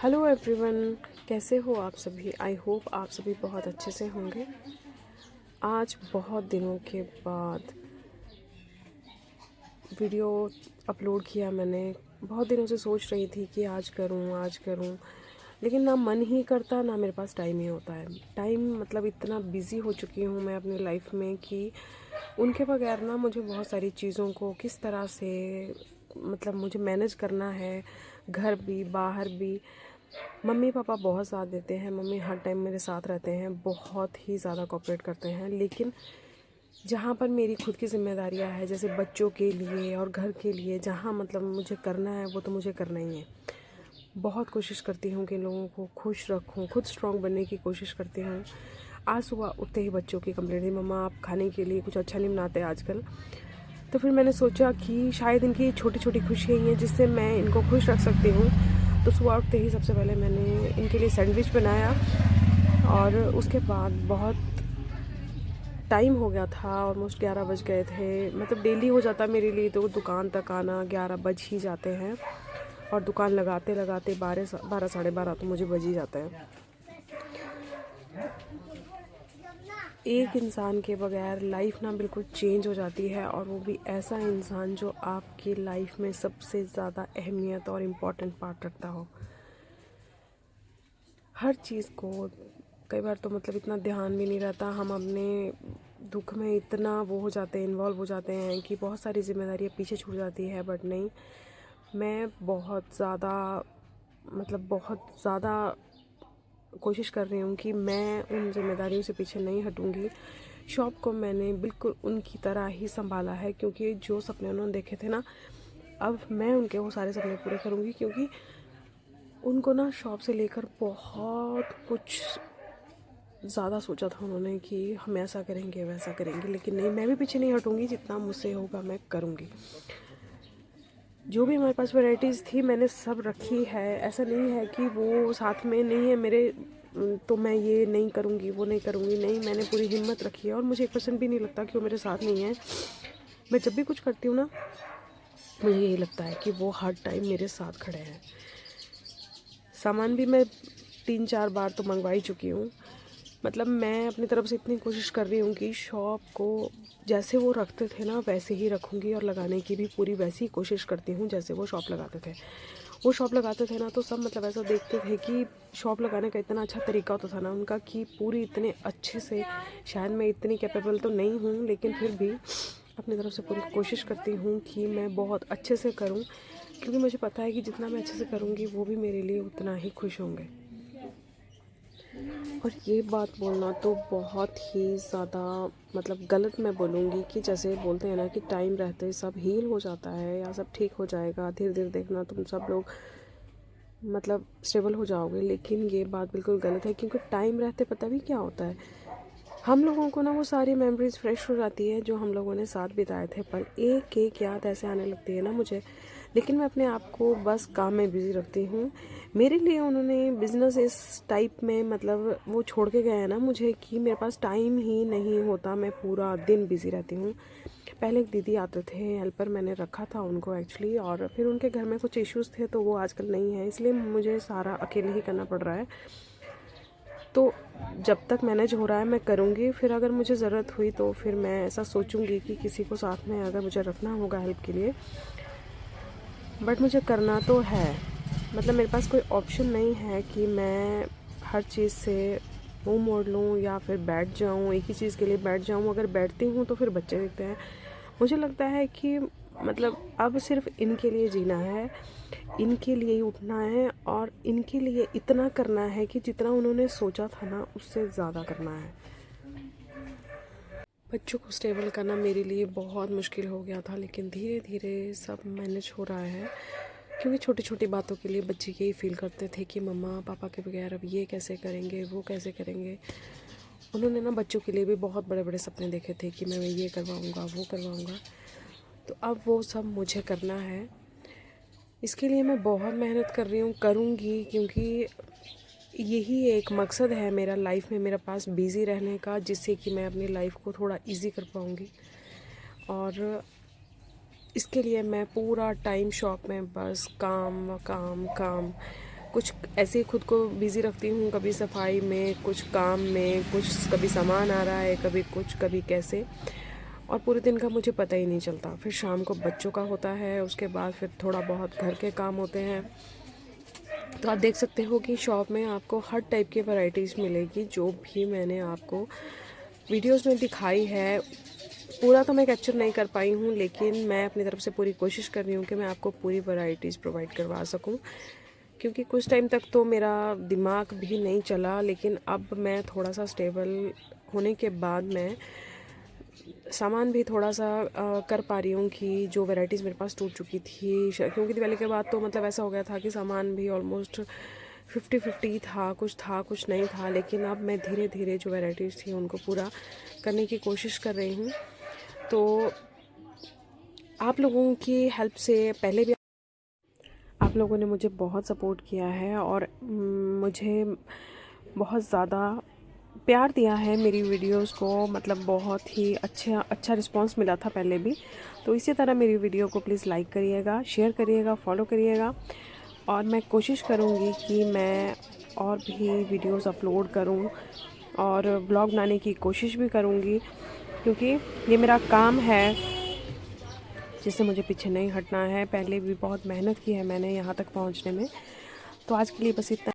Hello everyone, कैसे हो आप सभी। आई होप आप सभी बहुत अच्छे से होंगे। आज बहुत दिनों के बाद वीडियो अपलोड किया मैंने। बहुत दिनों से सोच रही थी कि आज करूं, लेकिन ना मन ही करता, ना मेरे पास टाइम ही होता है। टाइम मतलब इतना बिज़ी हो चुकी हूं मैं अपनी लाइफ में कि उनके बगैर ना मुझे बहुत सारी चीज़ों को किस तरह से मतलब मुझे मैनेज करना है, घर भी बाहर भी। मम्मी पापा बहुत साथ देते हैं, मम्मी हर टाइम मेरे साथ रहते हैं, बहुत ही ज़्यादा कोऑपरेट करते हैं। लेकिन जहाँ पर मेरी खुद की जिम्मेदारियाँ हैं, जैसे बच्चों के लिए और घर के लिए, जहाँ मतलब मुझे करना है वो तो मुझे करना ही है। बहुत कोशिश करती हूँ कि लोगों को खुश रखूँ, खुद स्ट्रॉन्ग बनने की कोशिश करती हूँ। आज सुबह उठते ही बच्चों की कंप्लेंट थी, मम्मा आप खाने के लिए कुछ अच्छा नहीं बनाते आजकल। तो फिर मैंने सोचा कि शायद इनकी छोटी छोटी खुशियाँ ही हैं जिससे मैं इनको खुश रख सकती हूँ। तो सुबह उठते ही सबसे पहले मैंने इनके लिए सैंडविच बनाया, और उसके बाद बहुत टाइम हो गया था, ऑलमोस्ट 11 बज गए थे। मतलब डेली हो जाता मेरे लिए तो दुकान तक आना 11 बज ही जाते हैं, और दुकान लगाते लगाते 12 साढ़े 12 तो मुझे बज ही जाते हैं। एक इंसान के बगैर लाइफ ना बिल्कुल चेंज हो जाती है, और वो भी ऐसा इंसान जो आपकी लाइफ में सबसे ज़्यादा अहमियत और इम्पोर्टेंट पार्ट रखता हो। हर चीज़ को कई बार तो मतलब इतना ध्यान भी नहीं रहता, हम अपने दुख में इतना वो हो जाते हैं, इन्वॉल्व हो जाते हैं कि बहुत सारी जिम्मेदारियाँ पीछे छूट जाती है। बट नहीं, मैं बहुत ज़्यादा मतलब बहुत ज़्यादा कोशिश कर रही हूँ कि मैं उन जिम्मेदारियों से पीछे नहीं हटूँगी। शॉप को मैंने बिल्कुल उनकी तरह ही संभाला है, क्योंकि जो सपने उन्होंने देखे थे ना, अब मैं उनके वो सारे सपने पूरे करूँगी। क्योंकि उनको ना शॉप से लेकर बहुत कुछ ज़्यादा सोचा था उन्होंने कि हम ऐसा करेंगे वैसा करेंगे, लेकिन नहीं, मैं भी पीछे नहीं हटूँगी। जितना मुझसे होगा मैं करूँगी। जो भी हमारे पास वैरायटीज़ थी मैंने सब रखी है। ऐसा नहीं है कि वो साथ में नहीं है मेरे, तो मैं ये नहीं करूँगी वो नहीं करूँगी। नहीं, मैंने पूरी हिम्मत रखी है, और मुझे 1% भी नहीं लगता कि वो मेरे साथ नहीं है। मैं जब भी कुछ करती हूँ ना, मुझे यही लगता है कि वो हर टाइम मेरे साथ खड़े हैं। सामान भी मैं 3-4 बार तो मंगवा ही चुकी हूँ। मतलब मैं अपनी तरफ से इतनी कोशिश कर रही हूँ कि शॉप को जैसे वो रखते थे ना वैसे ही रखूँगी, और लगाने की भी पूरी वैसी ही कोशिश करती हूँ जैसे वो शॉप लगाते थे। वो शॉप लगाते थे ना तो सब मतलब ऐसा देखते थे कि शॉप लगाने का इतना अच्छा तरीका होता था ना उनका, कि पूरी इतने अच्छे से, शायद मैं इतनी कैपेबल तो नहीं हूँ, लेकिन फिर भी अपनी तरफ से पूरी कोशिश करती हूँ कि मैं बहुत अच्छे से करूँ। क्योंकि मुझे पता है कि जितना मैं अच्छे से करूँगी वो भी मेरे लिए उतना ही खुश होंगे। और ये बात बोलना तो बहुत ही ज़्यादा मतलब गलत मैं बोलूँगी, कि जैसे बोलते हैं ना कि टाइम रहते सब हील हो जाता है या सब ठीक हो जाएगा, धीरे धीरे देखना तुम सब लोग मतलब स्टेबल हो जाओगे। लेकिन ये बात बिल्कुल गलत है, क्योंकि टाइम रहते पता भी क्या होता है, हम लोगों को ना वो सारी मेमोरीज फ्रेश हो जाती है जो हम लोगों ने साथ बिताए थे पल। एक एक याद ऐसे आने लगती है ना मुझे। लेकिन मैं अपने आप को बस काम में बिज़ी रखती हूँ। मेरे लिए उन्होंने बिज़नेस इस टाइप में मतलब वो छोड़ के गए हैं ना मुझे, कि मेरे पास टाइम ही नहीं होता, मैं पूरा दिन बिज़ी रहती हूँ। पहले एक दीदी आते थे हेल्पर, मैंने रखा था उनको एक्चुअली, और फिर उनके घर में कुछ इश्यूज़ थे तो वो आजकल नहीं है, इसलिए मुझे सारा अकेले ही करना पड़ रहा है। तो जब तक मैनेज हो रहा है मैं करूँगी, फिर अगर मुझे ज़रूरत हुई तो फिर मैं ऐसा सोचूंगी कि किसी को साथ में अगर मुझे रखना होगा हेल्प के लिए। बट मुझे करना तो है, मतलब मेरे पास कोई ऑप्शन नहीं है कि मैं हर चीज़ से मुंह मोड़ लूँ या फिर बैठ जाऊँ, एक ही चीज़ के लिए बैठ जाऊँ। अगर बैठती हूँ तो फिर बच्चे दिखते हैं। मुझे लगता है कि मतलब अब सिर्फ इनके लिए जीना है, इनके लिए ही उठना है, और इनके लिए इतना करना है कि जितना उन्होंने सोचा था ना उससे ज़्यादा करना है। बच्चों को स्टेबल करना मेरे लिए बहुत मुश्किल हो गया था, लेकिन धीरे धीरे सब मैनेज हो रहा है। क्योंकि छोटी छोटी बातों के लिए बच्चे यही फील करते थे कि मम्मा पापा के बगैर अब ये कैसे करेंगे वो कैसे करेंगे। उन्होंने ना बच्चों के लिए भी बहुत बड़े बड़े सपने देखे थे कि मैं ये करवाऊँगा वो करवाऊँगा। तो अब वो सब मुझे करना है। इसके लिए मैं बहुत मेहनत कर रही हूँ, करूँगी, क्योंकि यही एक मकसद है मेरा लाइफ में, मेरे पास बिज़ी रहने का, जिससे कि मैं अपनी लाइफ को थोड़ा इजी कर पाऊँगी। और इसके लिए मैं पूरा टाइम शॉप में बस काम काम काम, कुछ ऐसे ही खुद को बिज़ी रखती हूँ, कभी सफाई में, कुछ काम में, कुछ कभी सामान आ रहा है, कभी कुछ, कभी कैसे, और पूरे दिन का मुझे पता ही नहीं चलता। फिर शाम को बच्चों का होता है, उसके बाद फिर थोड़ा बहुत घर के काम होते हैं। तो आप देख सकते हो कि शॉप में आपको हर टाइप की वैरायटीज़ मिलेगी। जो भी मैंने आपको वीडियोस में दिखाई है, पूरा तो मैं कैप्चर नहीं कर पाई हूँ, लेकिन मैं अपनी तरफ से पूरी कोशिश कर रही हूँ कि मैं आपको पूरी वैरायटीज़ प्रोवाइड करवा सकूँ। क्योंकि कुछ टाइम तक तो मेरा दिमाग भी नहीं चला, लेकिन अब मैं थोड़ा सा स्टेबल होने के बाद मैं सामान भी थोड़ा सा कर पा रही हूँ कि जो वैरायटीज़ मेरे पास टूट चुकी थी, क्योंकि दिवाली के बाद तो मतलब ऐसा हो गया था कि सामान भी ऑलमोस्ट 50-50 था, कुछ नहीं था। लेकिन अब मैं धीरे धीरे जो वैरायटीज़ थी उनको पूरा करने की कोशिश कर रही हूँ। तो आप लोगों की हेल्प से पहले भी आप लोगों ने मुझे बहुत सपोर्ट किया है और मुझे बहुत ज़्यादा प्यार दिया है मेरी वीडियोस को, मतलब बहुत ही अच्छा रिस्पांस मिला था पहले भी। तो इसी तरह मेरी वीडियो को प्लीज़ लाइक करिएगा, शेयर करिएगा, फॉलो करिएगा, और मैं कोशिश करूँगी कि मैं और भी वीडियोस अपलोड करूँ और व्लॉग बनाने की कोशिश भी करूँगी, क्योंकि ये मेरा काम है जिससे मुझे पीछे नहीं हटना है। पहले भी बहुत मेहनत की है मैंने यहाँ तक पहुँचने में। तो आज के लिए बस इतना।